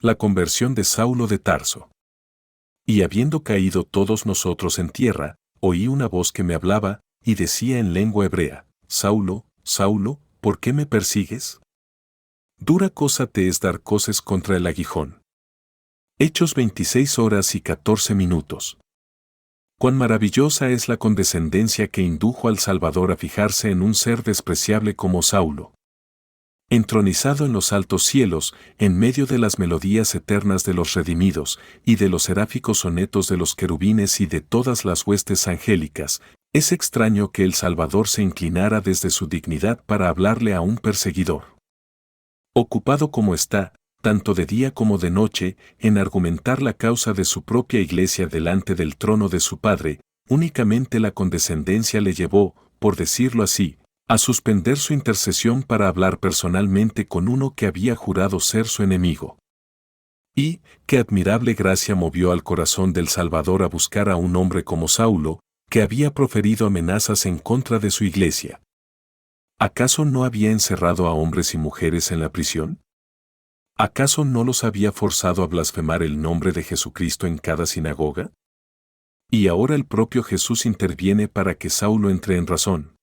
La conversión de Saulo de Tarso. Y habiendo caído todos nosotros en tierra, oí una voz que me hablaba, y decía en lengua hebrea: Saulo, Saulo, ¿por qué me persigues? Dura cosa te es dar coces contra el aguijón. Hechos 26 horas y 14 minutos. Cuán maravillosa es la condescendencia que indujo al Salvador a fijarse en un ser despreciable como Saulo. Entronizado en los altos cielos, en medio de las melodías eternas de los redimidos, y de los seráficos sonetos de los querubines y de todas las huestes angélicas, es extraño que el Salvador se inclinara desde su dignidad para hablarle a un perseguidor. Ocupado como está, tanto de día como de noche, en argumentar la causa de su propia iglesia delante del trono de su Padre, únicamente la condescendencia le llevó, por decirlo así, a suspender su intercesión para hablar personalmente con uno que había jurado ser su enemigo. Y, qué admirable gracia movió al corazón del Salvador a buscar a un hombre como Saulo, que había proferido amenazas en contra de su iglesia. ¿Acaso no había encerrado a hombres y mujeres en la prisión? ¿Acaso no los había forzado a blasfemar el nombre de Jesucristo en cada sinagoga? Y ahora el propio Jesús interviene para que Saulo entre en razón.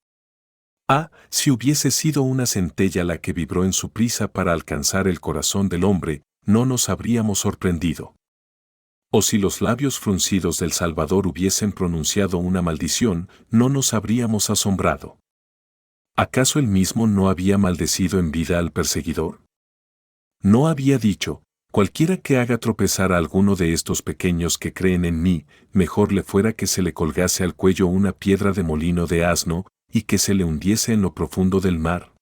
Ah, si hubiese sido una centella la que vibró en su prisa para alcanzar el corazón del hombre, no nos habríamos sorprendido. O si los labios fruncidos del Salvador hubiesen pronunciado una maldición, no nos habríamos asombrado. ¿Acaso él mismo no había maldecido en vida al perseguidor? ¿No había dicho: cualquiera que haga tropezar a alguno de estos pequeños que creen en mí, mejor le fuera que se le colgase al cuello una piedra de molino de asno, y que se le hundiese en lo profundo del mar?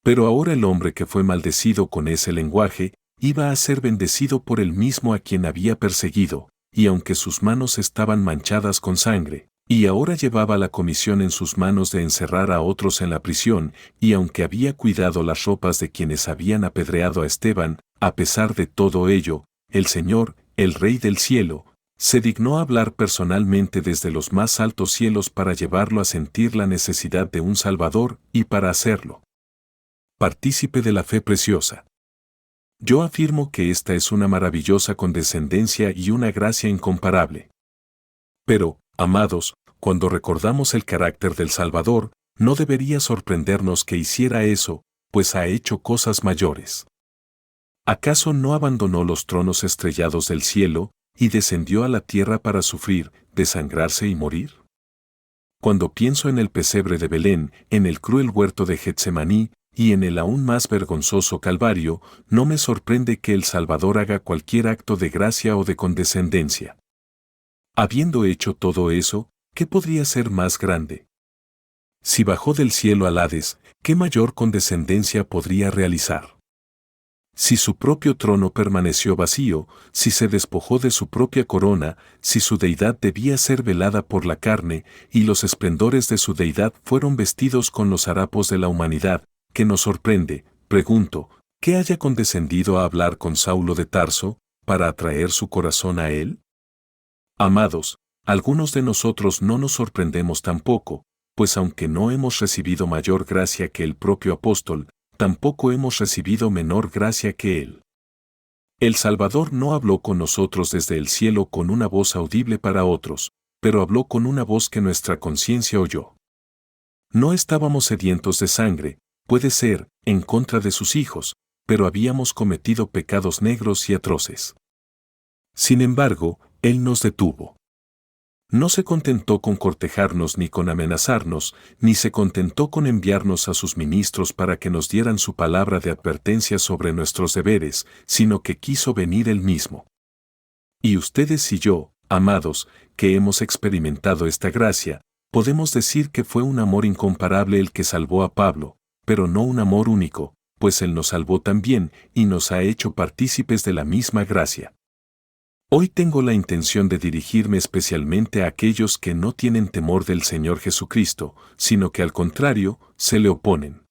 Pero ahora el hombre que fue maldecido con ese lenguaje, iba a ser bendecido por el mismo a quien había perseguido, y aunque sus manos estaban manchadas con sangre, y ahora llevaba la comisión en sus manos de encerrar a otros en la prisión, y aunque había cuidado las ropas de quienes habían apedreado a Esteban, a pesar de todo ello, el Señor, el Rey del cielo, se dignó hablar personalmente desde los más altos cielos para llevarlo a sentir la necesidad de un Salvador, y para hacerlo partícipe de la fe preciosa. Yo afirmo que esta es una maravillosa condescendencia y una gracia incomparable. Pero, amados, cuando recordamos el carácter del Salvador, no debería sorprendernos que hiciera eso, pues ha hecho cosas mayores. ¿Acaso no abandonó los tronos estrellados del cielo, y descendió a la tierra para sufrir, desangrarse y morir? Cuando pienso en el pesebre de Belén, en el cruel huerto de Getsemaní, y en el aún más vergonzoso Calvario, no me sorprende que el Salvador haga cualquier acto de gracia o de condescendencia. Habiendo hecho todo eso, ¿qué podría ser más grande? Si bajó del cielo al Hades, ¿qué mayor condescendencia podría realizar? Si su propio trono permaneció vacío, si se despojó de su propia corona, si su deidad debía ser velada por la carne, y los esplendores de su deidad fueron vestidos con los harapos de la humanidad, ¿qué nos sorprende, pregunto, que haya condescendido a hablar con Saulo de Tarso, para atraer su corazón a él? Amados, algunos de nosotros no nos sorprendemos tampoco, pues aunque no hemos recibido mayor gracia que el propio apóstol, tampoco hemos recibido menor gracia que él. El Salvador no habló con nosotros desde el cielo con una voz audible para otros, pero habló con una voz que nuestra conciencia oyó. No estábamos sedientos de sangre, puede ser, en contra de sus hijos, pero habíamos cometido pecados negros y atroces. Sin embargo, él nos detuvo. No se contentó con cortejarnos ni con amenazarnos, ni se contentó con enviarnos a sus ministros para que nos dieran su palabra de advertencia sobre nuestros deberes, sino que quiso venir él mismo. Y ustedes y yo, amados, que hemos experimentado esta gracia, podemos decir que fue un amor incomparable el que salvó a Pablo, pero no un amor único, pues él nos salvó también y nos ha hecho partícipes de la misma gracia. Hoy tengo la intención de dirigirme especialmente a aquellos que no tienen temor del Señor Jesucristo, sino que al contrario, se le oponen.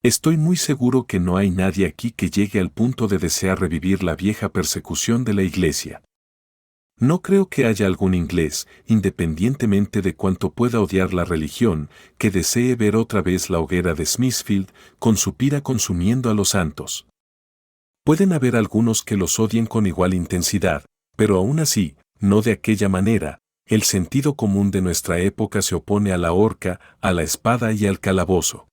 Estoy muy seguro que no hay nadie aquí que llegue al punto de desear revivir la vieja persecución de la Iglesia. No creo que haya algún inglés, independientemente de cuánto pueda odiar la religión, que desee ver otra vez la hoguera de Smithfield, con su pira consumiendo a los santos. Pueden haber algunos que los odien con igual intensidad, pero aún así, no de aquella manera. El sentido común de nuestra época se opone a la horca, a la espada y al calabozo.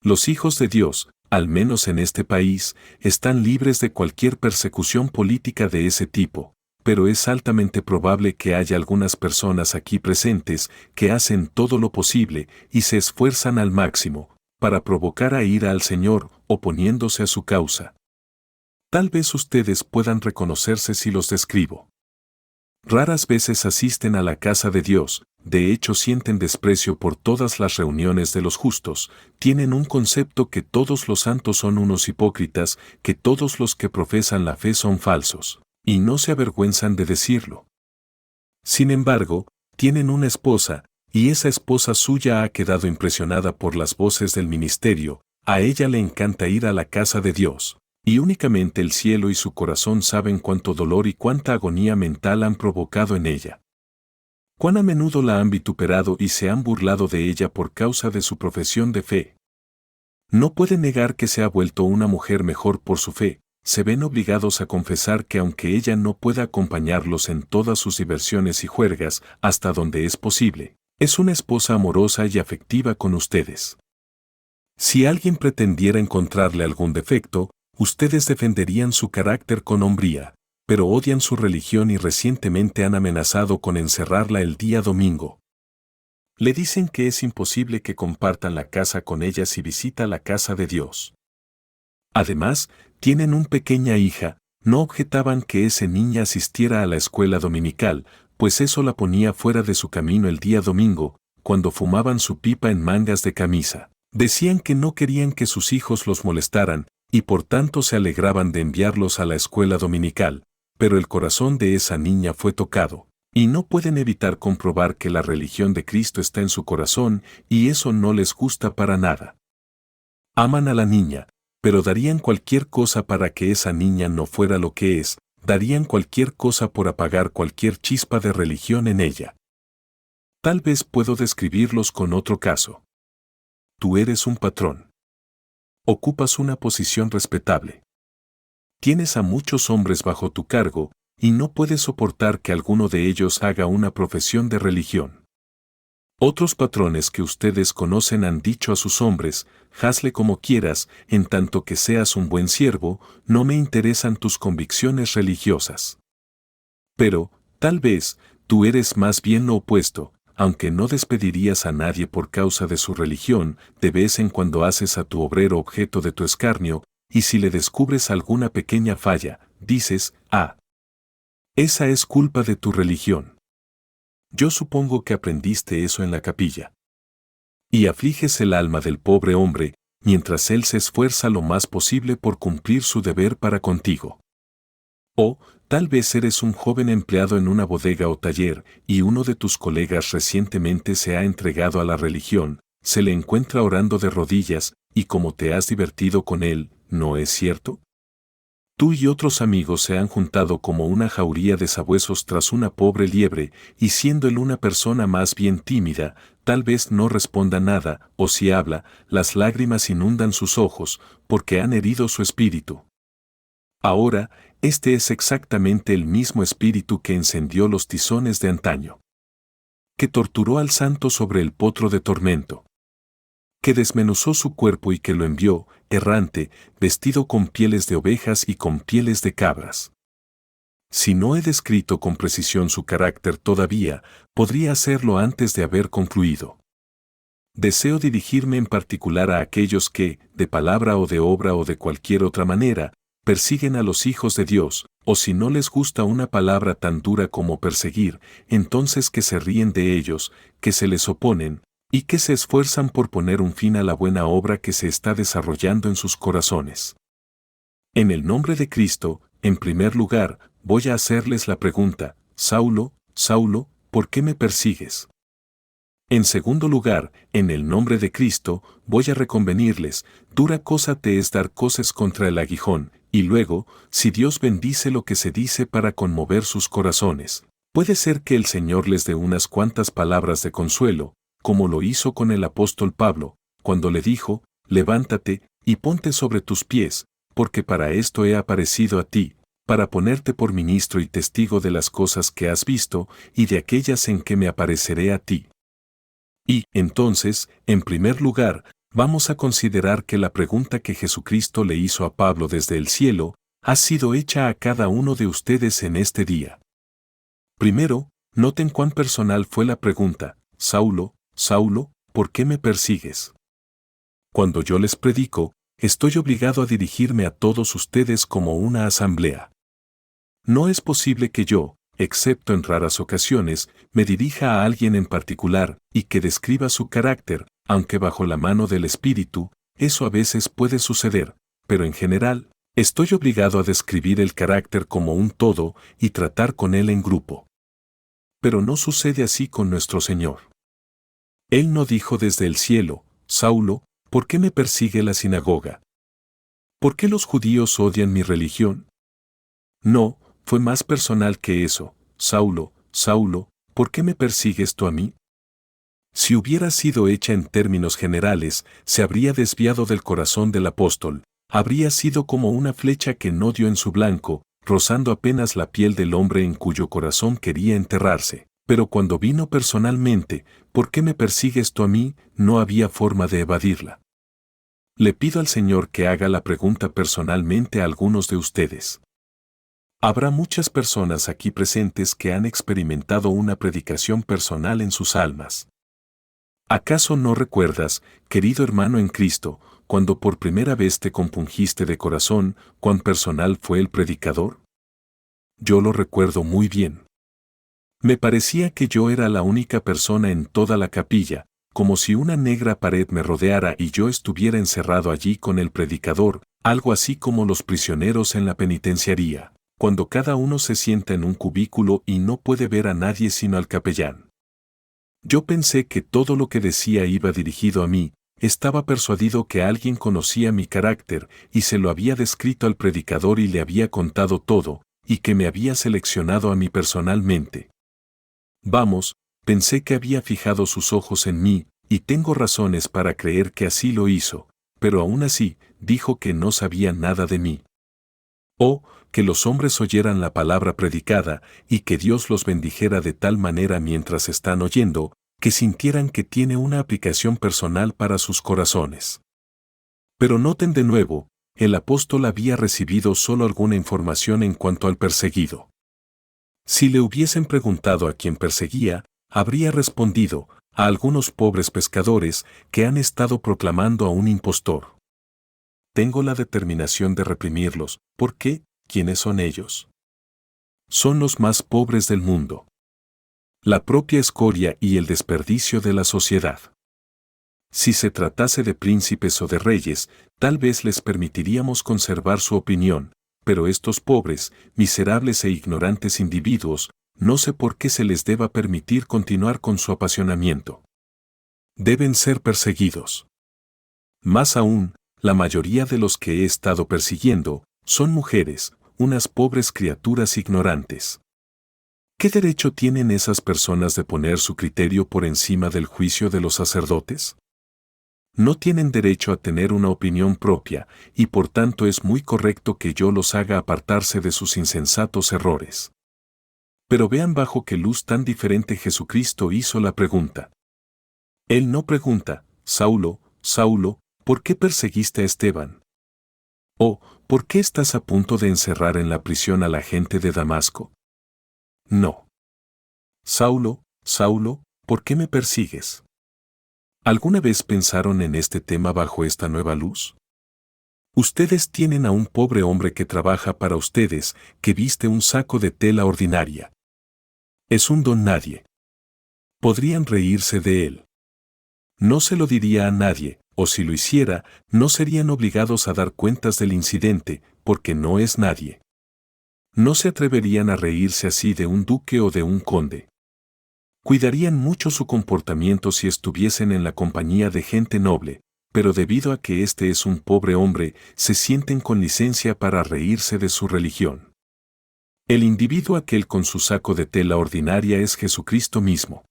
Los hijos de Dios, al menos en este país, están libres de cualquier persecución política de ese tipo, pero es altamente probable que haya algunas personas aquí presentes que hacen todo lo posible y se esfuerzan al máximo para provocar a ira al Señor, oponiéndose a su causa. Tal vez ustedes puedan reconocerse si los describo. Raras veces asisten a la casa de Dios, de hecho sienten desprecio por todas las reuniones de los justos, tienen un concepto que todos los santos son unos hipócritas, que todos los que profesan la fe son falsos, y no se avergüenzan de decirlo. Sin embargo, tienen una esposa, y esa esposa suya ha quedado impresionada por las voces del ministerio, a ella le encanta ir a la casa de Dios. Y únicamente el cielo y su corazón saben cuánto dolor y cuánta agonía mental han provocado en ella. Cuán a menudo la han vituperado y se han burlado de ella por causa de su profesión de fe. No pueden negar que se ha vuelto una mujer mejor por su fe, se ven obligados a confesar que aunque ella no pueda acompañarlos en todas sus diversiones y juergas, hasta donde es posible, es una esposa amorosa y afectiva con ustedes. Si alguien pretendiera encontrarle algún defecto, ustedes defenderían su carácter con hombría, pero odian su religión y recientemente han amenazado con encerrarla el día domingo. Le dicen que es imposible que compartan la casa con ella si visita la casa de Dios. Además, tienen una pequeña hija, no objetaban que esa niña asistiera a la escuela dominical, pues eso la ponía fuera de su camino el día domingo, cuando fumaban su pipa en mangas de camisa. Decían que no querían que sus hijos los molestaran, y por tanto se alegraban de enviarlos a la escuela dominical, pero el corazón de esa niña fue tocado, y no pueden evitar comprobar que la religión de Cristo está en su corazón, y eso no les gusta para nada. Aman a la niña, pero darían cualquier cosa para que esa niña no fuera lo que es, darían cualquier cosa por apagar cualquier chispa de religión en ella. Tal vez puedo describirlos con otro caso. Tú eres un patrón. Ocupas una posición respetable. Tienes a muchos hombres bajo tu cargo, y no puedes soportar que alguno de ellos haga una profesión de religión. Otros patrones que ustedes conocen han dicho a sus hombres, hazle como quieras, en tanto que seas un buen siervo, no me interesan tus convicciones religiosas. Pero, tal vez, tú eres más bien lo opuesto. Aunque no despedirías a nadie por causa de su religión, de vez en cuando haces a tu obrero objeto de tu escarnio, y si le descubres alguna pequeña falla, dices, esa es culpa de tu religión. Yo supongo que aprendiste eso en la capilla. Y afliges el alma del pobre hombre, mientras él se esfuerza lo más posible por cumplir su deber para contigo. O, tal vez eres un joven empleado en una bodega o taller, y uno de tus colegas recientemente se ha entregado a la religión, se le encuentra orando de rodillas, y como te has divertido con él, ¿no es cierto? Tú y otros amigos se han juntado como una jauría de sabuesos tras una pobre liebre, y siendo él una persona más bien tímida, tal vez no responda nada, o si habla, las lágrimas inundan sus ojos, porque han herido su espíritu. Ahora, este es exactamente el mismo espíritu que encendió los tizones de antaño. Que torturó al santo sobre el potro de tormento. Que desmenuzó su cuerpo y que lo envió, errante, vestido con pieles de ovejas y con pieles de cabras. Si no he descrito con precisión su carácter todavía, podría hacerlo antes de haber concluido. Deseo dirigirme en particular a aquellos que, de palabra o de obra o de cualquier otra manera, persiguen a los hijos de Dios, o si no les gusta una palabra tan dura como perseguir, entonces que se ríen de ellos, que se les oponen, y que se esfuerzan por poner un fin a la buena obra que se está desarrollando en sus corazones. En el nombre de Cristo, en primer lugar, voy a hacerles la pregunta, Saulo, Saulo, ¿por qué me persigues? En segundo lugar, en el nombre de Cristo, voy a reconvenirles, dura cosa te es dar coces contra el aguijón, y luego, si Dios bendice lo que se dice para conmover sus corazones, puede ser que el Señor les dé unas cuantas palabras de consuelo, como lo hizo con el apóstol Pablo, cuando le dijo, levántate, y ponte sobre tus pies, porque para esto he aparecido a ti, para ponerte por ministro y testigo de las cosas que has visto y de aquellas en que me apareceré a ti. Y, entonces, en primer lugar, vamos a considerar que la pregunta que Jesucristo le hizo a Pablo desde el cielo, ha sido hecha a cada uno de ustedes en este día. Primero, noten cuán personal fue la pregunta: Saulo, Saulo, ¿por qué me persigues? Cuando yo les predico, estoy obligado a dirigirme a todos ustedes como una asamblea. No es posible que yo, excepto en raras ocasiones, me dirija a alguien en particular y que describa su carácter, aunque bajo la mano del Espíritu, eso a veces puede suceder, pero en general, estoy obligado a describir el carácter como un todo y tratar con él en grupo. Pero no sucede así con nuestro Señor. Él no dijo desde el cielo: Saulo, ¿por qué me persigue la sinagoga? ¿Por qué los judíos odian mi religión? No, fue más personal que eso: Saulo, Saulo, ¿por qué me persigues tú a mí? Si hubiera sido hecha en términos generales, se habría desviado del corazón del apóstol, habría sido como una flecha que no dio en su blanco, rozando apenas la piel del hombre en cuyo corazón quería enterrarse. Pero cuando vino personalmente: ¿por qué me persigues tú a mí?, no había forma de evadirla. Le pido al Señor que haga la pregunta personalmente a algunos de ustedes. Habrá muchas personas aquí presentes que han experimentado una predicación personal en sus almas. ¿Acaso no recuerdas, querido hermano en Cristo, cuando por primera vez te compungiste de corazón, cuán personal fue el predicador? Yo lo recuerdo muy bien. Me parecía que yo era la única persona en toda la capilla, como si una negra pared me rodeara y yo estuviera encerrado allí con el predicador, algo así como los prisioneros en la penitenciaría, cuando cada uno se sienta en un cubículo y no puede ver a nadie sino al capellán. Yo pensé que todo lo que decía iba dirigido a mí, estaba persuadido que alguien conocía mi carácter y se lo había descrito al predicador y le había contado todo, y que me había seleccionado a mí personalmente. Vamos, pensé que había fijado sus ojos en mí, y tengo razones para creer que así lo hizo, pero aún así, dijo que no sabía nada de mí. O, que los hombres oyeran la palabra predicada, y que Dios los bendijera de tal manera mientras están oyendo, que sintieran que tiene una aplicación personal para sus corazones. Pero noten de nuevo, el apóstol había recibido solo alguna información en cuanto al perseguido. Si le hubiesen preguntado a quién perseguía, habría respondido: a algunos pobres pescadores que han estado proclamando a un impostor. Tengo la determinación de reprimirlos. ¿Por qué? ¿Quiénes son ellos? Son los más pobres del mundo. La propia escoria y el desperdicio de la sociedad. Si se tratase de príncipes o de reyes, tal vez les permitiríamos conservar su opinión, pero estos pobres, miserables e ignorantes individuos, no sé por qué se les deba permitir continuar con su apasionamiento. Deben ser perseguidos. Más aún, la mayoría de los que he estado persiguiendo son mujeres, unas pobres criaturas ignorantes. ¿Qué derecho tienen esas personas de poner su criterio por encima del juicio de los sacerdotes? No tienen derecho a tener una opinión propia, y por tanto es muy correcto que yo los haga apartarse de sus insensatos errores. Pero vean bajo qué luz tan diferente Jesucristo hizo la pregunta. Él no pregunta: Saulo, Saulo, ¿por qué perseguiste a Esteban? O, ¿por qué estás a punto de encerrar en la prisión a la gente de Damasco? No. Saulo, Saulo, ¿por qué me persigues? ¿Alguna vez pensaron en este tema bajo esta nueva luz? Ustedes tienen a un pobre hombre que trabaja para ustedes, que viste un saco de tela ordinaria. Es un don nadie. Podrían reírse de él. No se lo diría a nadie, o si lo hiciera, no serían obligados a dar cuentas del incidente, porque no es nadie. No se atreverían a reírse así de un duque o de un conde. Cuidarían mucho su comportamiento si estuviesen en la compañía de gente noble, pero debido a que este es un pobre hombre, se sienten con licencia para reírse de su religión. El individuo aquel con su saco de tela ordinaria es Jesucristo mismo.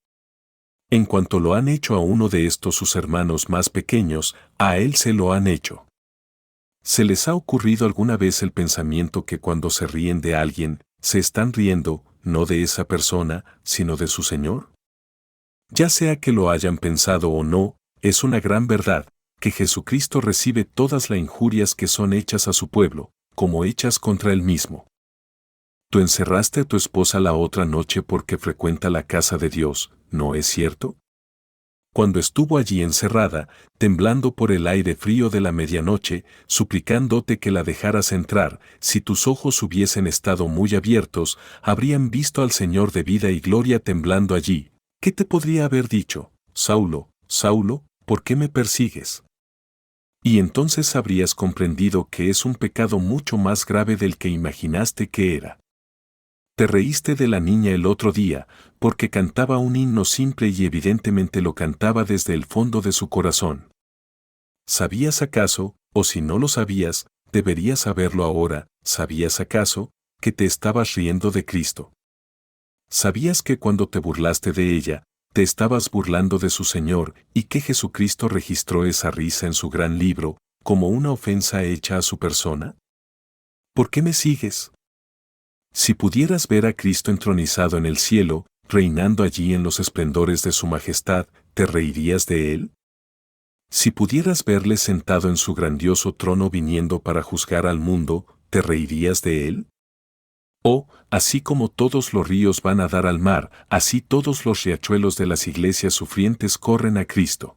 En cuanto lo han hecho a uno de estos sus hermanos más pequeños, a él se lo han hecho. ¿Se les ha ocurrido alguna vez el pensamiento que cuando se ríen de alguien, se están riendo, no de esa persona, sino de su Señor? Ya sea que lo hayan pensado o no, es una gran verdad, que Jesucristo recibe todas las injurias que son hechas a su pueblo, como hechas contra él mismo. Tú encerraste a tu esposa la otra noche porque frecuenta la casa de Dios, ¿no es cierto? Cuando estuvo allí encerrada, temblando por el aire frío de la medianoche, suplicándote que la dejaras entrar, si tus ojos hubiesen estado muy abiertos, habrían visto al Señor de vida y gloria temblando allí. ¿Qué te podría haber dicho? Saulo, Saulo, ¿por qué me persigues? Y entonces habrías comprendido que es un pecado mucho más grave del que imaginaste que era. Te reíste de la niña el otro día, porque cantaba un himno simple y evidentemente lo cantaba desde el fondo de su corazón. ¿Sabías acaso, o si no lo sabías, deberías saberlo ahora, sabías acaso, que te estabas riendo de Cristo? ¿Sabías que cuando te burlaste de ella, te estabas burlando de su Señor y que Jesucristo registró esa risa en su gran libro, como una ofensa hecha a su persona? ¿Por qué me sigues? Si pudieras ver a Cristo entronizado en el cielo, reinando allí en los esplendores de su majestad, ¿te reirías de él? Si pudieras verle sentado en su grandioso trono viniendo para juzgar al mundo, ¿te reirías de él? O, así como todos los ríos van a dar al mar, así todos los riachuelos de las iglesias sufrientes corren a Cristo.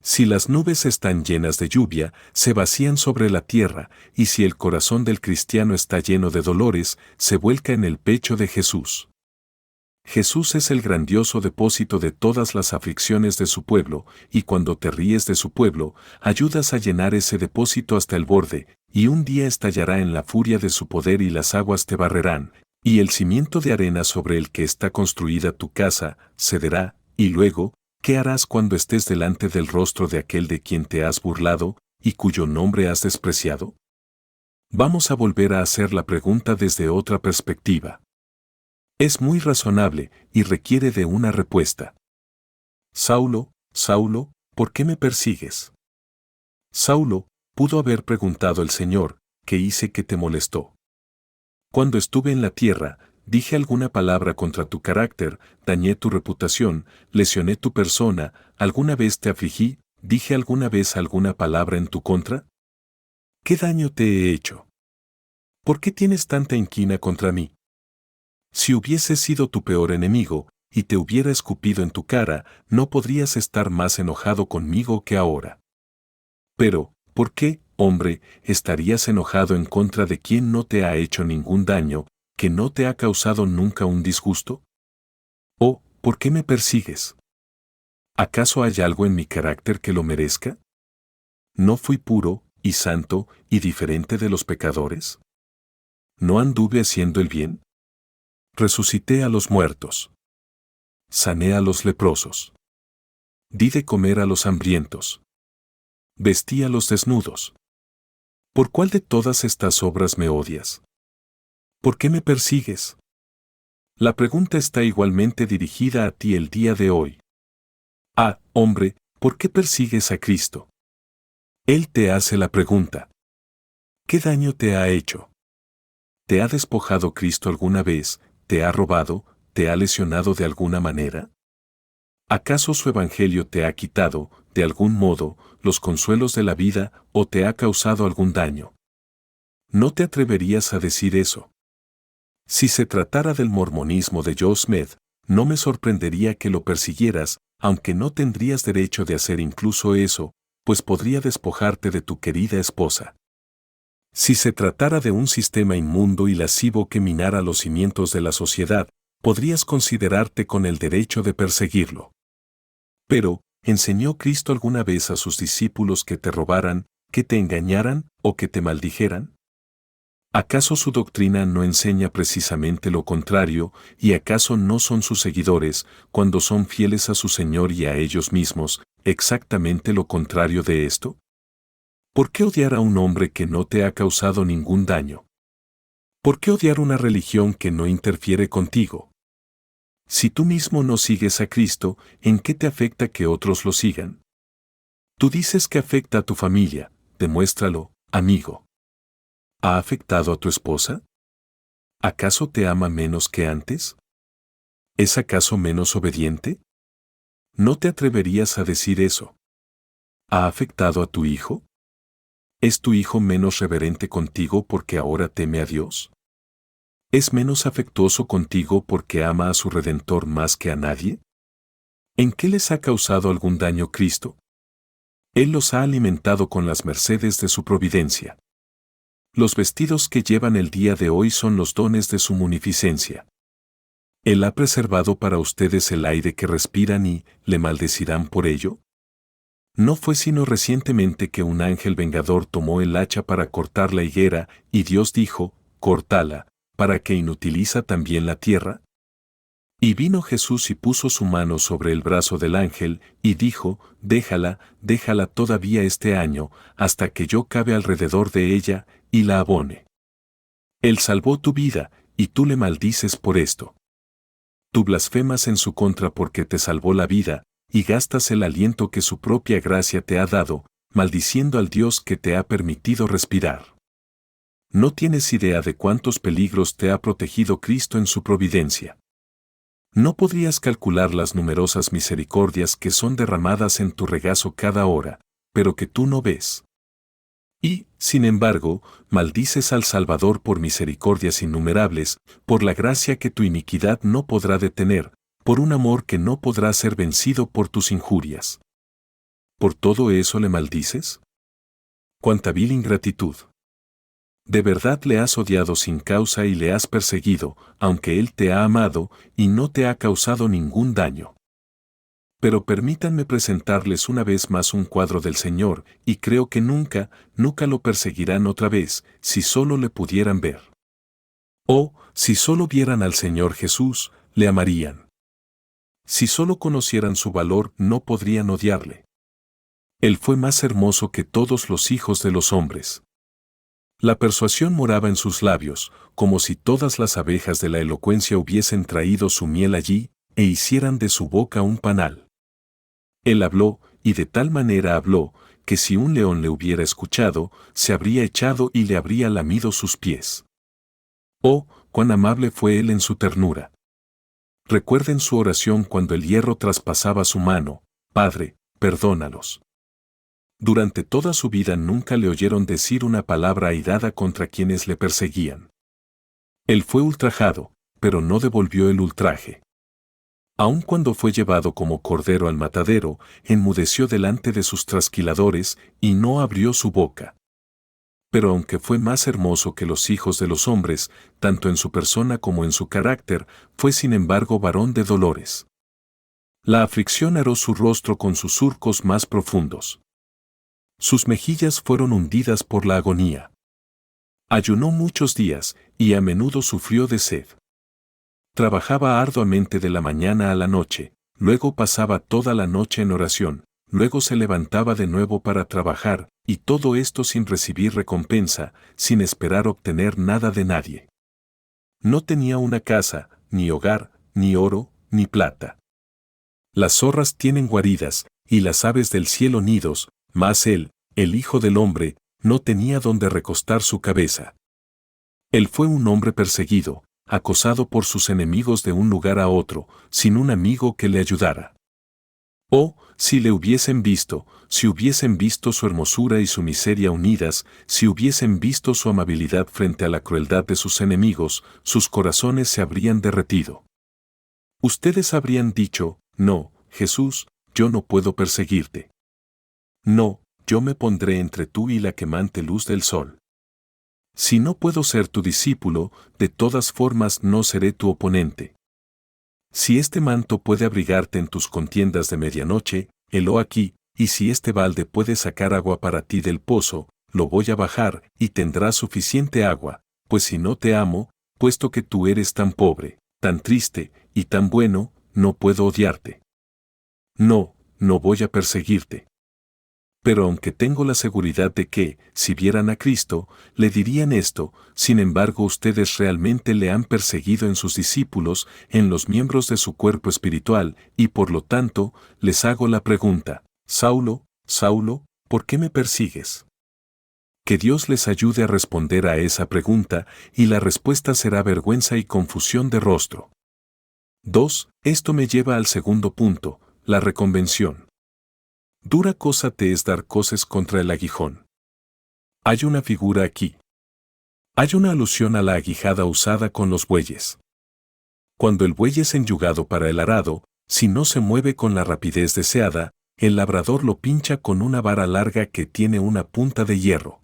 Si las nubes están llenas de lluvia, se vacían sobre la tierra, y si el corazón del cristiano está lleno de dolores, se vuelca en el pecho de Jesús. Jesús es el grandioso depósito de todas las aflicciones de su pueblo, y cuando te ríes de su pueblo, ayudas a llenar ese depósito hasta el borde, y un día estallará en la furia de su poder y las aguas te barrerán, y el cimiento de arena sobre el que está construida tu casa cederá, y luego, ¿qué harás cuando estés delante del rostro de aquel de quien te has burlado y cuyo nombre has despreciado? Vamos a volver a hacer la pregunta desde otra perspectiva. Es muy razonable y requiere de una respuesta. Saulo, Saulo, ¿por qué me persigues? Saulo, pudo haber preguntado el Señor, ¿qué hice que te molestó? Cuando estuve en la tierra, dije alguna palabra contra tu carácter, dañé tu reputación, lesioné tu persona, ¿alguna vez te afligí, dije alguna vez alguna palabra en tu contra? ¿Qué daño te he hecho? ¿Por qué tienes tanta inquina contra mí? Si hubiese sido tu peor enemigo, y te hubiera escupido en tu cara, no podrías estar más enojado conmigo que ahora. Pero, ¿por qué, hombre, estarías enojado en contra de quien no te ha hecho ningún daño, que no te ha causado nunca un disgusto? ¿O, por qué me persigues? ¿Acaso hay algo en mi carácter que lo merezca? ¿No fui puro, y santo, y diferente de los pecadores? ¿No anduve haciendo el bien? Resucité a los muertos. Sané a los leprosos. Di de comer a los hambrientos. Vestí a los desnudos. ¿Por cuál de todas estas obras me odias? ¿Por qué me persigues? La pregunta está igualmente dirigida a ti el día de hoy. Ah, hombre, ¿por qué persigues a Cristo? Él te hace la pregunta. ¿Qué daño te ha hecho? ¿Te ha despojado Cristo alguna vez? ¿Te ha robado? ¿Te ha lesionado de alguna manera? ¿Acaso su evangelio te ha quitado, de algún modo, los consuelos de la vida o te ha causado algún daño? ¿No te atreverías a decir eso? Si se tratara del mormonismo de Joe Smith, no me sorprendería que lo persiguieras, aunque no tendrías derecho de hacer incluso eso, pues podría despojarte de tu querida esposa. Si se tratara de un sistema inmundo y lascivo que minara los cimientos de la sociedad, podrías considerarte con el derecho de perseguirlo. Pero, ¿enseñó Cristo alguna vez a sus discípulos que te robaran, que te engañaran o que te maldijeran? ¿Acaso su doctrina no enseña precisamente lo contrario, y acaso no son sus seguidores, cuando son fieles a su Señor y a ellos mismos, exactamente lo contrario de esto? ¿Por qué odiar a un hombre que no te ha causado ningún daño? ¿Por qué odiar una religión que no interfiere contigo? Si tú mismo no sigues a Cristo, ¿en qué te afecta que otros lo sigan? Tú dices que afecta a tu familia, demuéstralo, Amigo, ¿ha afectado a tu esposa? ¿Acaso te ama menos que antes? ¿Es acaso menos obediente? No te atreverías a decir eso. ¿Ha afectado a tu hijo? ¿Es tu hijo menos reverente contigo porque ahora teme a Dios? ¿Es menos afectuoso contigo porque ama a su Redentor más que a nadie? ¿En qué les ha causado algún daño Cristo? Él los ha alimentado con las mercedes de su providencia. Los vestidos que llevan el día de hoy son los dones de su munificencia. Él ha preservado para ustedes el aire que respiran y, ¿le maldecirán por ello? No fue sino recientemente que un ángel vengador tomó el hacha para cortar la higuera, y Dios dijo, «Córtala, ¿para qué inutiliza también la tierra?» Y vino Jesús y puso su mano sobre el brazo del ángel, y dijo, «Déjala, déjala todavía este año, hasta que yo cabe alrededor de ella, y la abone». Él salvó tu vida, y tú le maldices por esto. Tú blasfemas en su contra porque te salvó la vida, y gastas el aliento que su propia gracia te ha dado, maldiciendo al Dios que te ha permitido respirar. No tienes idea de cuántos peligros te ha protegido Cristo en su providencia. No podrías calcular las numerosas misericordias que son derramadas en tu regazo cada hora, pero que tú no ves. Y, sin embargo, maldices al Salvador por misericordias innumerables, por la gracia que tu iniquidad no podrá detener, por un amor que no podrá ser vencido por tus injurias. ¿Por todo eso le maldices? ¡Cuánta vil ingratitud! De verdad le has odiado sin causa y le has perseguido, aunque él te ha amado y no te ha causado ningún daño. Pero permítanme presentarles una vez más un cuadro del Señor, y creo que nunca, nunca lo perseguirán otra vez, si solo le pudieran ver. O, si solo vieran al Señor Jesús, le amarían. Si solo conocieran su valor, no podrían odiarle. Él fue más hermoso que todos los hijos de los hombres. La persuasión moraba en sus labios, como si todas las abejas de la elocuencia hubiesen traído su miel allí, e hicieran de su boca un panal. Él habló, y de tal manera habló, que si un león le hubiera escuchado, se habría echado y le habría lamido sus pies. Oh, cuán amable fue él en su ternura. Recuerden su oración cuando el hierro traspasaba su mano, Padre, perdónalos. Durante toda su vida nunca le oyeron decir una palabra airada contra quienes le perseguían. Él fue ultrajado, pero no devolvió el ultraje. Aun cuando fue llevado como cordero al matadero, enmudeció delante de sus trasquiladores y no abrió su boca. Pero aunque fue más hermoso que los hijos de los hombres, tanto en su persona como en su carácter, fue sin embargo varón de dolores. La aflicción aró su rostro con sus surcos más profundos. Sus mejillas fueron hundidas por la agonía. Ayunó muchos días, y a menudo sufrió de sed. Trabajaba arduamente de la mañana a la noche, luego pasaba toda la noche en oración, luego se levantaba de nuevo para trabajar, y todo esto sin recibir recompensa, sin esperar obtener nada de nadie. No tenía una casa, ni hogar, ni oro, ni plata. Las zorras tienen guaridas, y las aves del cielo nidos, mas él, el Hijo del Hombre, no tenía donde recostar su cabeza. Él fue un hombre perseguido, acosado por sus enemigos de un lugar a otro, sin un amigo que le ayudara. Oh, si le hubiesen visto, si hubiesen visto su hermosura y su miseria unidas, si hubiesen visto su amabilidad frente a la crueldad de sus enemigos, sus corazones se habrían derretido. Ustedes habrían dicho, no, Jesús, yo no puedo perseguirte. No, yo me pondré entre tú y la quemante luz del sol. Si no puedo ser tu discípulo, de todas formas no seré tu oponente. Si este manto puede abrigarte en tus contiendas de medianoche, helo aquí, y si este balde puede sacar agua para ti del pozo, lo voy a bajar, y tendrás suficiente agua, pues si no te amo, puesto que tú eres tan pobre, tan triste, y tan bueno, no puedo odiarte. No, no voy a perseguirte. Pero aunque tengo la seguridad de que, si vieran a Cristo, le dirían esto, sin embargo ustedes realmente le han perseguido en sus discípulos, en los miembros de su cuerpo espiritual, y por lo tanto, les hago la pregunta, Saulo, Saulo, ¿por qué me persigues? Que Dios les ayude a responder a esa pregunta, y la respuesta será vergüenza y confusión de rostro. 2. Esto me lleva al segundo punto, la reconvención. Dura cosa te es dar coces contra el aguijón. Hay una figura aquí. Hay una alusión a la aguijada usada con los bueyes. Cuando el buey es enyugado para el arado, si no se mueve con la rapidez deseada, el labrador lo pincha con una vara larga que tiene una punta de hierro.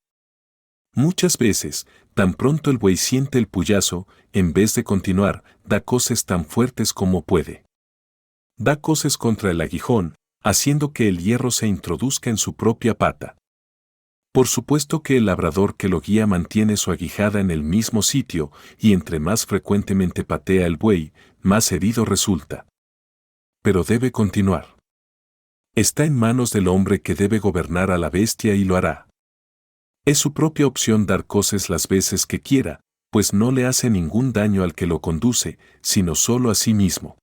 Muchas veces, tan pronto el buey siente el puyazo, en vez de continuar, da coces tan fuertes como puede. Da coces contra el aguijón, haciendo que el hierro se introduzca en su propia pata. Por supuesto que el labrador que lo guía mantiene su aguijada en el mismo sitio, y entre más frecuentemente patea el buey, más herido resulta. Pero debe continuar. Está en manos del hombre que debe gobernar a la bestia y lo hará. Es su propia opción dar coces las veces que quiera, pues no le hace ningún daño al que lo conduce, sino solo a sí mismo.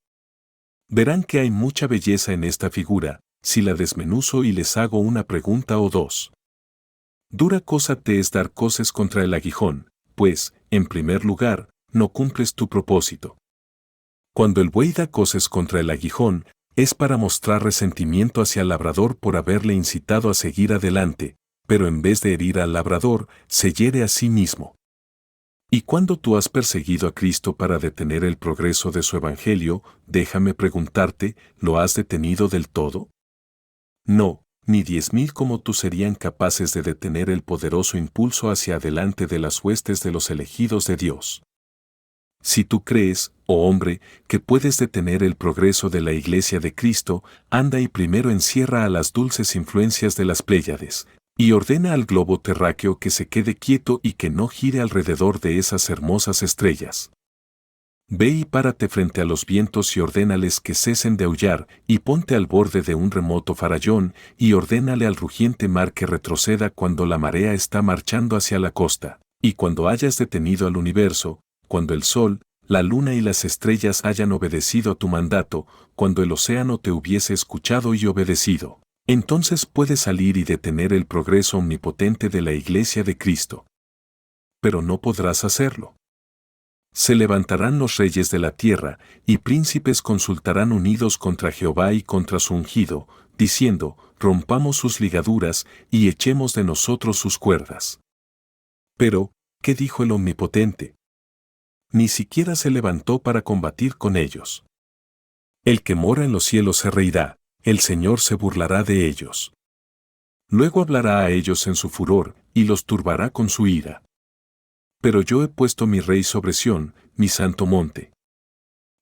Verán que hay mucha belleza en esta figura, si la desmenuzo y les hago una pregunta o dos. Dura cosa te es dar coces contra el aguijón, pues, en primer lugar, no cumples tu propósito. Cuando el buey da coces contra el aguijón, es para mostrar resentimiento hacia el labrador por haberle incitado a seguir adelante, pero en vez de herir al labrador, se hiere a sí mismo. Y cuando tú has perseguido a Cristo para detener el progreso de su evangelio, déjame preguntarte, ¿lo has detenido del todo? No, ni 10,000 como tú serían capaces de detener el poderoso impulso hacia adelante de las huestes de los elegidos de Dios. Si tú crees, oh hombre, que puedes detener el progreso de la Iglesia de Cristo, anda y primero encierra a las dulces influencias de las Pléyades, y ordena al globo terráqueo que se quede quieto y que no gire alrededor de esas hermosas estrellas. Ve y párate frente a los vientos y ordénales que cesen de aullar, y ponte al borde de un remoto farallón, y ordénale al rugiente mar que retroceda cuando la marea está marchando hacia la costa, y cuando hayas detenido al universo, cuando el sol, la luna y las estrellas hayan obedecido a tu mandato, cuando el océano te hubiese escuchado y obedecido. Entonces puedes salir y detener el progreso omnipotente de la Iglesia de Cristo. Pero no podrás hacerlo. Se levantarán los reyes de la tierra, y príncipes consultarán unidos contra Jehová y contra su ungido, diciendo, rompamos sus ligaduras, y echemos de nosotros sus cuerdas. Pero, ¿qué dijo el Omnipotente? Ni siquiera se levantó para combatir con ellos. El que mora en los cielos se reirá, el Señor se burlará de ellos. Luego hablará a ellos en su furor, y los turbará con su ira. Pero yo he puesto mi rey sobre Sión, mi santo monte.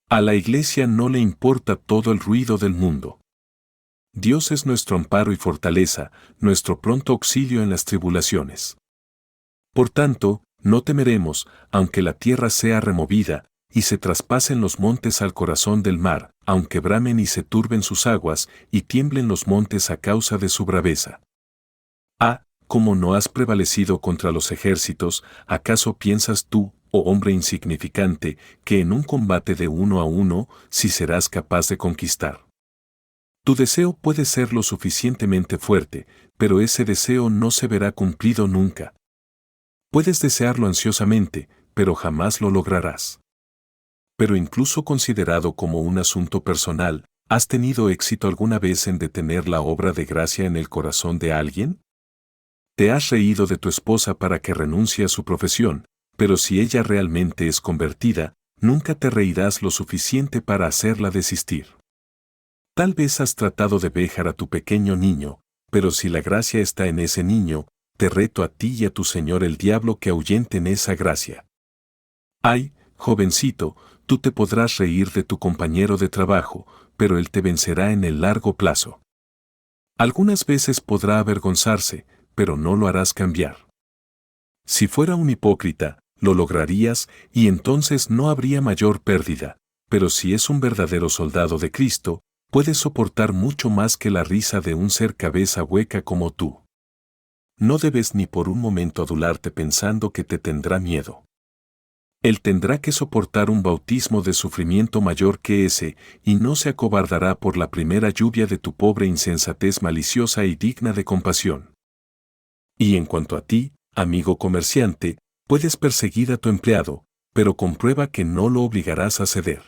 A la Iglesia no le importa todo el ruido del mundo. Dios es nuestro amparo y fortaleza, nuestro pronto auxilio en las tribulaciones. Por tanto, no temeremos, aunque la tierra sea removida, y se traspasen los montes al corazón del mar, aunque bramen y se turben sus aguas, y tiemblen los montes a causa de su braveza. Ah, ¿cómo no has prevalecido contra los ejércitos? ¿Acaso piensas tú, oh hombre insignificante, que en un combate de 1 a 1, si serás capaz de conquistar? Tu deseo puede ser lo suficientemente fuerte, pero ese deseo no se verá cumplido nunca. Puedes desearlo ansiosamente, pero jamás lo lograrás. Pero incluso considerado como un asunto personal, ¿has tenido éxito alguna vez en detener la obra de gracia en el corazón de alguien? Te has reído de tu esposa para que renuncie a su profesión, pero si ella realmente es convertida, nunca te reirás lo suficiente para hacerla desistir. Tal vez has tratado de vejar a tu pequeño niño, pero si la gracia está en ese niño, te reto a ti y a tu Señor el diablo que ahuyenten esa gracia. Ay, jovencito, tú te podrás reír de tu compañero de trabajo, pero él te vencerá en el largo plazo. Algunas veces podrá avergonzarse, pero no lo harás cambiar. Si fuera un hipócrita, lo lograrías y entonces no habría mayor pérdida, pero si es un verdadero soldado de Cristo, puedes soportar mucho más que la risa de un ser cabeza hueca como tú. No debes ni por un momento adularte pensando que te tendrá miedo. Él tendrá que soportar un bautismo de sufrimiento mayor que ese, y no se acobardará por la primera lluvia de tu pobre insensatez maliciosa y digna de compasión. Y en cuanto a ti, amigo comerciante, puedes perseguir a tu empleado, pero comprueba que no lo obligarás a ceder.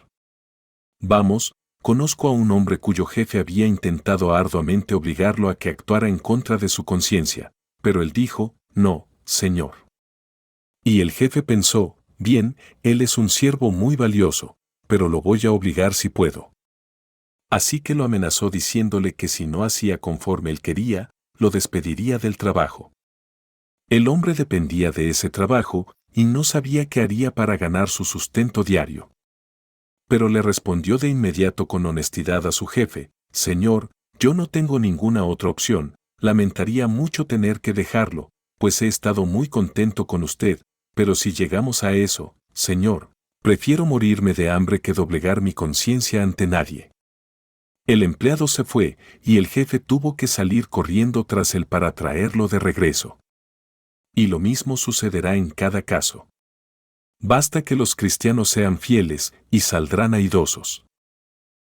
Vamos, conozco a un hombre cuyo jefe había intentado arduamente obligarlo a que actuara en contra de su conciencia, pero él dijo, no, señor. Y el jefe pensó, bien, él es un siervo muy valioso, pero lo voy a obligar si puedo. Así que lo amenazó diciéndole que si no hacía conforme él quería, lo despediría del trabajo. El hombre dependía de ese trabajo y no sabía qué haría para ganar su sustento diario. Pero le respondió de inmediato con honestidad a su jefe, Señor, yo no tengo ninguna otra opción, lamentaría mucho tener que dejarlo, pues he estado muy contento con usted, pero si llegamos a eso, Señor, prefiero morirme de hambre que doblegar mi conciencia ante nadie. El empleado se fue, y el jefe tuvo que salir corriendo tras él para traerlo de regreso. Y lo mismo sucederá en cada caso. Basta que los cristianos sean fieles, y saldrán airosos.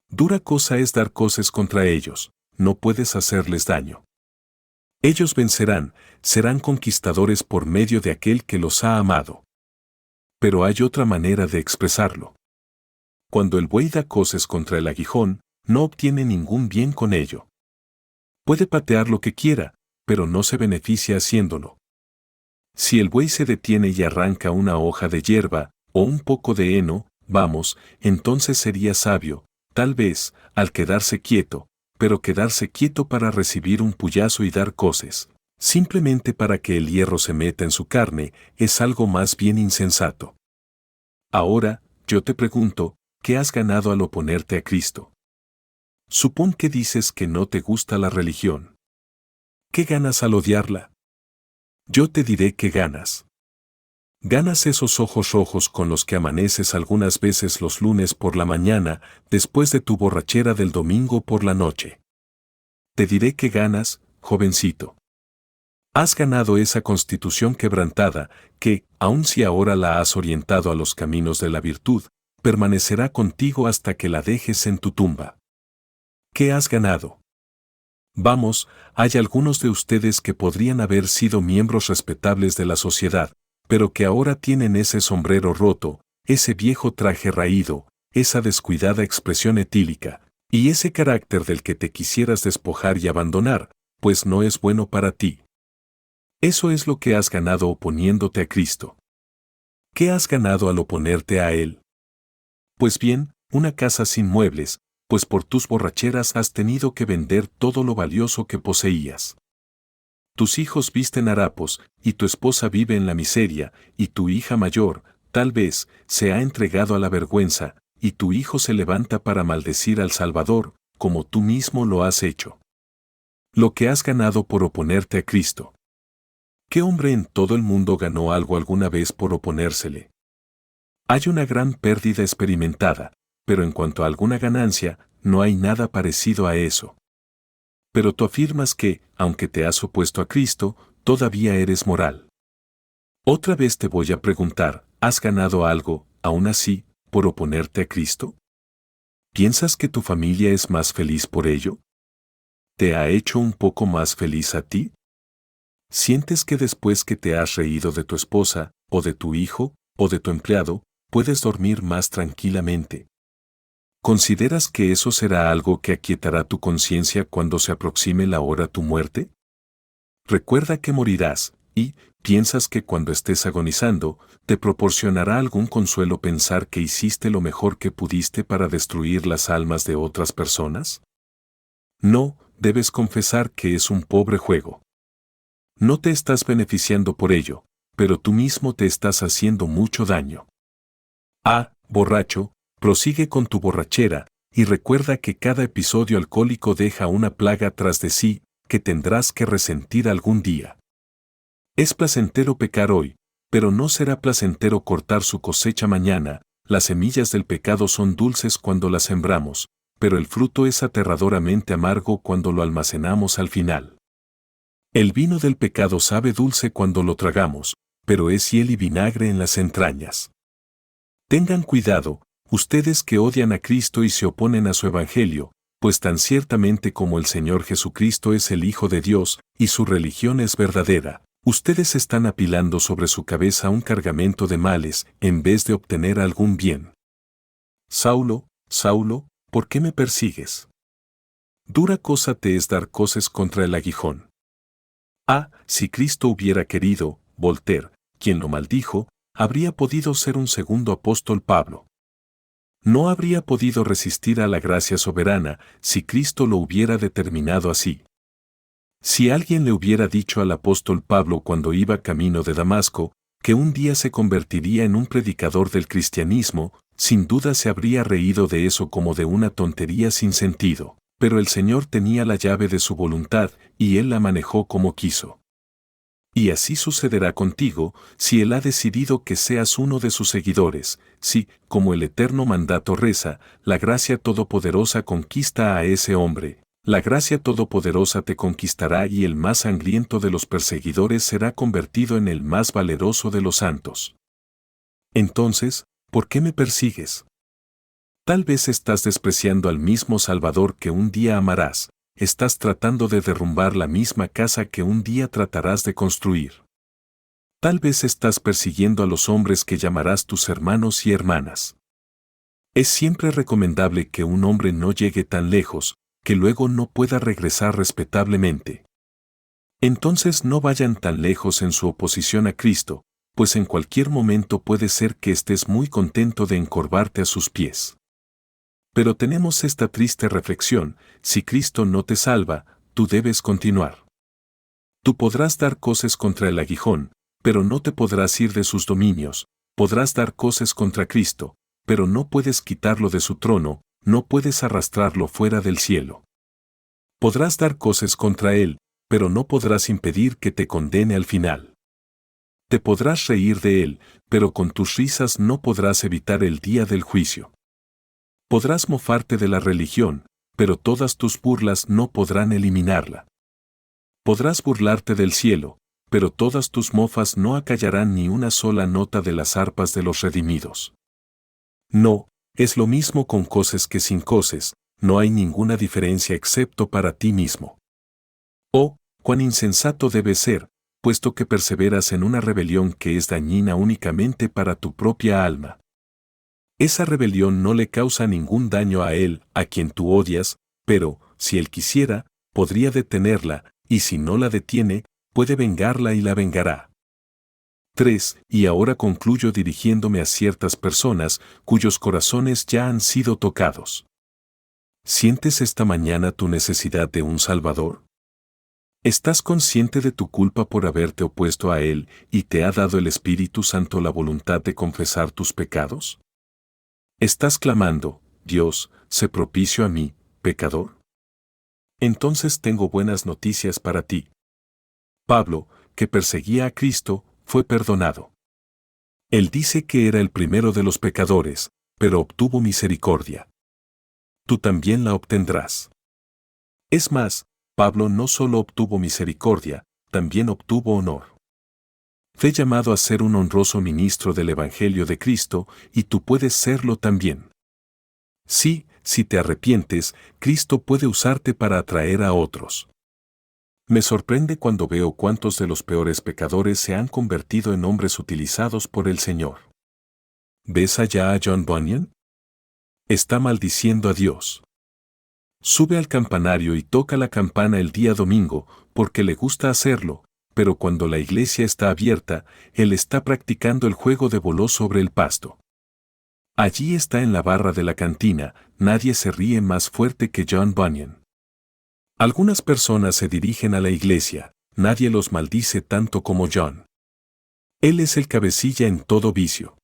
Dura cosa es dar cosas contra ellos, no puedes hacerles daño. Ellos vencerán, serán conquistadores por medio de aquel que los ha amado. Pero hay otra manera de expresarlo. Cuando el buey da coces contra el aguijón, no obtiene ningún bien con ello. Puede patear lo que quiera, pero no se beneficia haciéndolo. Si el buey se detiene y arranca una hoja de hierba, o un poco de heno, vamos, entonces sería sabio, tal vez, al quedarse quieto, pero quedarse quieto para recibir un puyazo y dar coces, simplemente para que el hierro se meta en su carne, es algo más bien insensato. Ahora, yo te pregunto, ¿qué has ganado al oponerte a Cristo? Supón que dices que no te gusta la religión. ¿Qué ganas al odiarla? Yo te diré que ganas. Ganas esos ojos rojos con los que amaneces algunas veces los lunes por la mañana, después de tu borrachera del domingo por la noche. Te diré que ganas, jovencito. Has ganado esa constitución quebrantada, que, aun si ahora la has orientado a los caminos de la virtud, permanecerá contigo hasta que la dejes en tu tumba. ¿Qué has ganado? Vamos, hay algunos de ustedes que podrían haber sido miembros respetables de la sociedad, pero que ahora tienen ese sombrero roto, ese viejo traje raído, esa descuidada expresión etílica, y ese carácter del que te quisieras despojar y abandonar, pues no es bueno para ti. Eso es lo que has ganado oponiéndote a Cristo. ¿Qué has ganado al oponerte a Él? Pues bien, una casa sin muebles, pues por tus borracheras has tenido que vender todo lo valioso que poseías. Tus hijos visten harapos, y tu esposa vive en la miseria, y tu hija mayor, tal vez, se ha entregado a la vergüenza, y tu hijo se levanta para maldecir al Salvador, como tú mismo lo has hecho. Lo que has ganado por oponerte a Cristo. ¿Qué hombre en todo el mundo ganó algo alguna vez por oponérsele? Hay una gran pérdida experimentada, pero en cuanto a alguna ganancia, no hay nada parecido a eso. Pero tú afirmas que, aunque te has opuesto a Cristo, todavía eres moral. Otra vez te voy a preguntar, ¿has ganado algo, aún así, por oponerte a Cristo? ¿Piensas que tu familia es más feliz por ello? ¿Te ha hecho un poco más feliz a ti? ¿Sientes que después que te has reído de tu esposa, o de tu hijo, o de tu empleado, puedes dormir más tranquilamente? ¿Consideras que eso será algo que aquietará tu conciencia cuando se aproxime la hora de tu muerte? Recuerda que morirás, y, ¿piensas que cuando estés agonizando, te proporcionará algún consuelo pensar que hiciste lo mejor que pudiste para destruir las almas de otras personas? No, debes confesar que es un pobre juego. No te estás beneficiando por ello, pero tú mismo te estás haciendo mucho daño. Ah, borracho, prosigue con tu borrachera, y recuerda que cada episodio alcohólico deja una plaga tras de sí, que tendrás que resentir algún día. Es placentero pecar hoy, pero no será placentero cortar su cosecha mañana. Las semillas del pecado son dulces cuando las sembramos, pero el fruto es aterradoramente amargo cuando lo almacenamos al final. El vino del pecado sabe dulce cuando lo tragamos, pero es hiel y vinagre en las entrañas. Tengan cuidado, ustedes que odian a Cristo y se oponen a su evangelio, pues tan ciertamente como el Señor Jesucristo es el Hijo de Dios, y su religión es verdadera, Ustedes están apilando sobre su cabeza un cargamento de males en vez de obtener algún bien. Saulo, Saulo, ¿por qué me persigues? Dura cosa te es dar coces contra el aguijón. Si Cristo hubiera querido, Voltaire, quien lo maldijo, habría podido ser un segundo apóstol Pablo. No habría podido resistir a la gracia soberana si Cristo lo hubiera determinado así. Si alguien le hubiera dicho al apóstol Pablo cuando iba camino de Damasco, que un día se convertiría en un predicador del cristianismo, sin duda se habría reído de eso como de una tontería sin sentido, pero el Señor tenía la llave de su voluntad y Él la manejó como quiso. Y así sucederá contigo si Él ha decidido que seas uno de sus seguidores, si, como el eterno mandato reza, la gracia todopoderosa conquista a ese hombre. La gracia todopoderosa te conquistará y el más sangriento de los perseguidores será convertido en el más valeroso de los santos. Entonces, ¿por qué me persigues? Tal vez estás despreciando al mismo Salvador que un día amarás, estás tratando de derrumbar la misma casa que un día tratarás de construir. Tal vez estás persiguiendo a los hombres que llamarás tus hermanos y hermanas. Es siempre recomendable que un hombre no llegue tan lejos, que luego no pueda regresar respetablemente. Entonces no vayan tan lejos en su oposición a Cristo, pues en cualquier momento puede ser que estés muy contento de encorvarte a sus pies. Pero tenemos esta triste reflexión: si Cristo no te salva, tú debes continuar. Tú podrás dar coces contra el aguijón, pero no te podrás ir de sus dominios, podrás dar coces contra Cristo, pero no puedes quitarlo de su trono, no puedes arrastrarlo fuera del cielo. Podrás dar coces contra Él, pero no podrás impedir que te condene al final. Te podrás reír de Él, pero con tus risas no podrás evitar el día del juicio. Podrás mofarte de la religión, pero todas tus burlas no podrán eliminarla. Podrás burlarte del cielo, pero todas tus mofas no acallarán ni una sola nota de las arpas de los redimidos. No, es lo mismo con coces que sin coces, no hay ninguna diferencia excepto para ti mismo. Oh, cuán insensato debes ser, puesto que perseveras en una rebelión que es dañina únicamente para tu propia alma. Esa rebelión no le causa ningún daño a Él, a quien tú odias, pero, si Él quisiera, podría detenerla, y si no la detiene, puede vengarla y la vengará. 3. Y ahora concluyo dirigiéndome a ciertas personas cuyos corazones ya han sido tocados. ¿Sientes esta mañana tu necesidad de un Salvador? ¿Estás consciente de tu culpa por haberte opuesto a Él y te ha dado el Espíritu Santo la voluntad de confesar tus pecados? ¿Estás clamando, Dios, sé propicio a mí, pecador? Entonces tengo buenas noticias para ti. Pablo, que perseguía a Cristo, fue perdonado. Él dice que era el primero de los pecadores, pero obtuvo misericordia. Tú también la obtendrás. Es más, Pablo no solo obtuvo misericordia, también obtuvo honor. Fue llamado a ser un honroso ministro del Evangelio de Cristo, y tú puedes serlo también. Sí, si te arrepientes, Cristo puede usarte para atraer a otros. Me sorprende cuando veo cuántos de los peores pecadores se han convertido en hombres utilizados por el Señor. ¿Ves allá a John Bunyan? Está maldiciendo a Dios. Sube al campanario y toca la campana el día domingo, porque le gusta hacerlo, pero cuando la iglesia está abierta, él está practicando el juego de boló sobre el pasto. Allí está en la barra de la cantina, nadie se ríe más fuerte que John Bunyan. Algunas personas se dirigen a la iglesia, nadie los maldice tanto como John. Él es el cabecilla en todo vicio.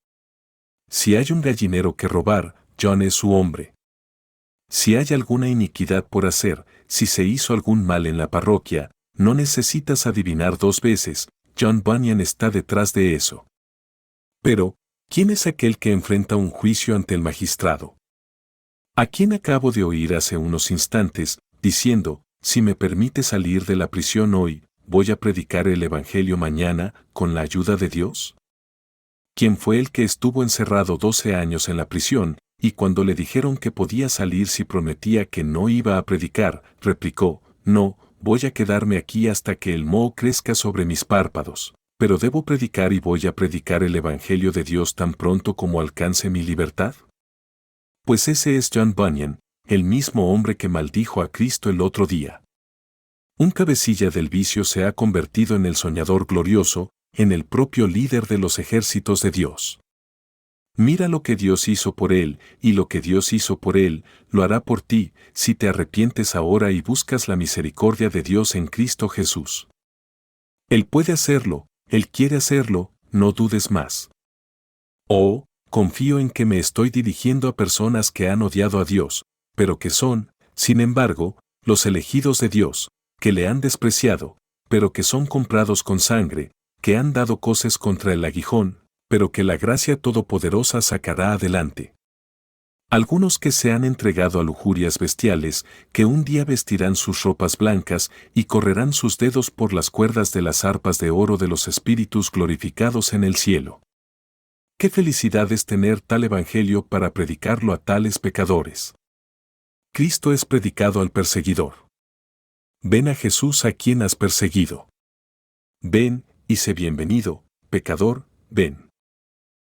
Si hay un gallinero que robar, John es su hombre. Si hay alguna iniquidad por hacer, si se hizo algún mal en la parroquia, no necesitas adivinar 2 veces, John Bunyan está detrás de eso. Pero, ¿quién es aquel que enfrenta un juicio ante el magistrado? ¿A quién acabo de oír hace unos instantes, diciendo, si me permite salir de la prisión hoy, voy a predicar el Evangelio mañana, con la ayuda de Dios? ¿Quién fue el que estuvo encerrado 12 años en la prisión, y cuando le dijeron que podía salir si prometía que no iba a predicar, replicó, no, voy a quedarme aquí hasta que el moho crezca sobre mis párpados, pero debo predicar y voy a predicar el Evangelio de Dios tan pronto como alcance mi libertad. Pues ese es John Bunyan, el mismo hombre que maldijo a Cristo el otro día. Un cabecilla del vicio se ha convertido en el soñador glorioso, en el propio líder de los ejércitos de Dios. Mira lo que Dios hizo por él, y lo que Dios hizo por él, lo hará por ti, si te arrepientes ahora y buscas la misericordia de Dios en Cristo Jesús. Él puede hacerlo, Él quiere hacerlo, no dudes más. Oh, confío en que me estoy dirigiendo a personas que han odiado a Dios, pero que son, sin embargo, los elegidos de Dios, que le han despreciado, pero que son comprados con sangre, que han dado coces contra el aguijón, pero que la gracia todopoderosa sacará adelante. Algunos que se han entregado a lujurias bestiales, que un día vestirán sus ropas blancas y correrán sus dedos por las cuerdas de las arpas de oro de los espíritus glorificados en el cielo. ¡Qué felicidad es tener tal evangelio para predicarlo a tales pecadores! Cristo es predicado al perseguidor. Ven a Jesús a quien has perseguido. Ven, y sé bienvenido, pecador, ven.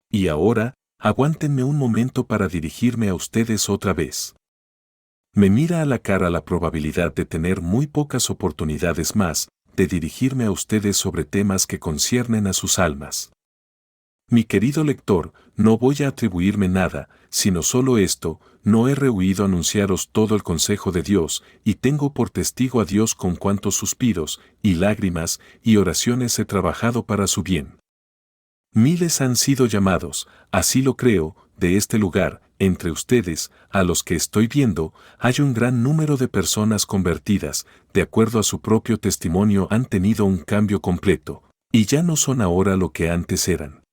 Y ahora, aguántenme un momento para dirigirme a ustedes otra vez. Me mira a la cara la probabilidad de tener muy pocas oportunidades más de dirigirme a ustedes sobre temas que conciernen a sus almas. Mi querido lector, no voy a atribuirme nada, sino solo esto: no he rehuido anunciaros todo el consejo de Dios, y tengo por testigo a Dios con cuantos suspiros, y lágrimas, y oraciones he trabajado para su bien. Miles han sido llamados, así lo creo, de este lugar. Entre ustedes, a los que estoy viendo, hay un gran número de personas convertidas, de acuerdo a su propio testimonio han tenido un cambio completo, y ya no son ahora lo que antes eran.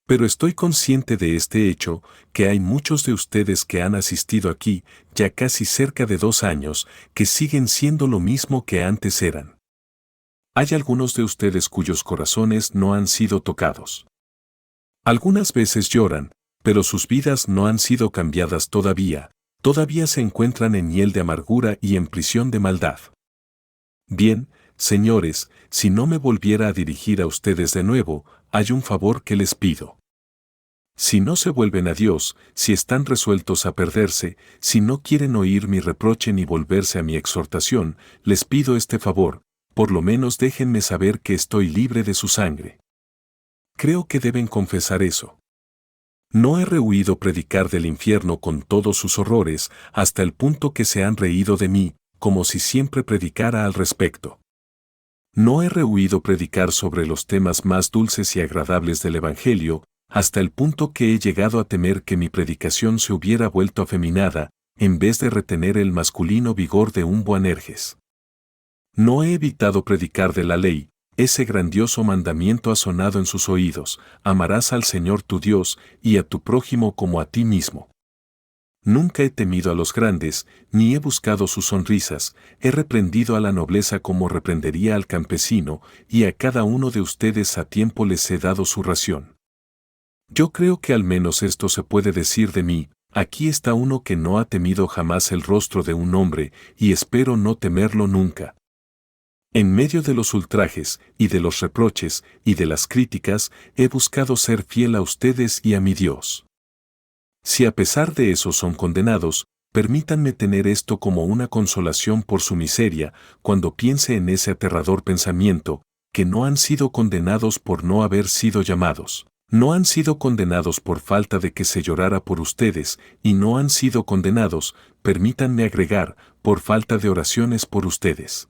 Pero estoy consciente de este hecho, que hay muchos de ustedes que han asistido aquí, ya casi cerca de 2 años, que siguen siendo lo mismo que antes eran. Hay algunos de ustedes cuyos corazones no han sido tocados. Algunas veces lloran, pero sus vidas no han sido cambiadas todavía se encuentran en hiel de amargura y en prisión de maldad. Bien, señores, si no me volviera a dirigir a ustedes de nuevo, hay un favor que les pido. Si no se vuelven a Dios, si están resueltos a perderse, si no quieren oír mi reproche ni volverse a mi exhortación, les pido este favor: por lo menos déjenme saber que estoy libre de su sangre. Creo que deben confesar eso. No he rehuido predicar del infierno con todos sus horrores, hasta el punto que se han reído de mí, como si siempre predicara al respecto. No he rehuido predicar sobre los temas más dulces y agradables del Evangelio, hasta el punto que he llegado a temer que mi predicación se hubiera vuelto afeminada, en vez de retener el masculino vigor de un Boanerges. No he evitado predicar de la ley. Ese grandioso mandamiento ha sonado en sus oídos: amarás al Señor tu Dios y a tu prójimo como a ti mismo. Nunca he temido a los grandes, ni he buscado sus sonrisas, he reprendido a la nobleza como reprendería al campesino, y a cada uno de ustedes a tiempo les he dado su ración. Yo creo que al menos esto se puede decir de mí: aquí está uno que no ha temido jamás el rostro de un hombre, y espero no temerlo nunca. En medio de los ultrajes, y de los reproches, y de las críticas, he buscado ser fiel a ustedes y a mi Dios. Si a pesar de eso son condenados, permítanme tener esto como una consolación por su miseria, cuando piense en ese aterrador pensamiento: que no han sido condenados por no haber sido llamados. No han sido condenados por falta de que se llorara por ustedes, y no han sido condenados, permítanme agregar, por falta de oraciones por ustedes.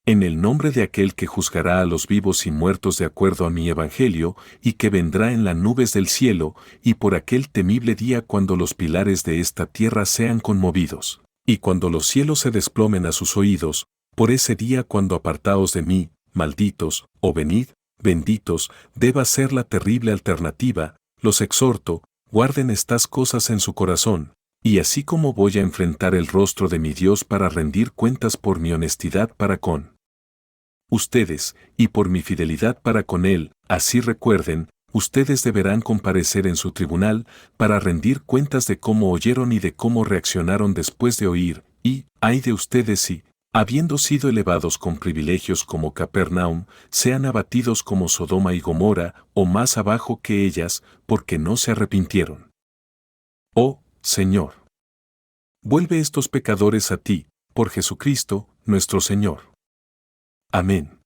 En el nombre de aquel que juzgará a los vivos y muertos de acuerdo a mi evangelio, y que vendrá en las nubes del cielo, y por aquel temible día cuando los pilares de esta tierra sean conmovidos, y cuando los cielos se desplomen a sus oídos, por ese día cuando apartaos de mí, malditos, o venid, benditos, deba ser la terrible alternativa, los exhorto: guarden estas cosas en su corazón, y así como voy a enfrentar el rostro de mi Dios para rendir cuentas por mi honestidad para con ustedes, y por mi fidelidad para con Él, así recuerden, ustedes deberán comparecer en su tribunal, para rendir cuentas de cómo oyeron y de cómo reaccionaron después de oír, y, ay de ustedes si, habiendo sido elevados con privilegios como Capernaum, sean abatidos como Sodoma y Gomorra, o más abajo que ellas, porque no se arrepintieron. Oh, Señor. Vuelve estos pecadores a ti, por Jesucristo, nuestro Señor. Amén.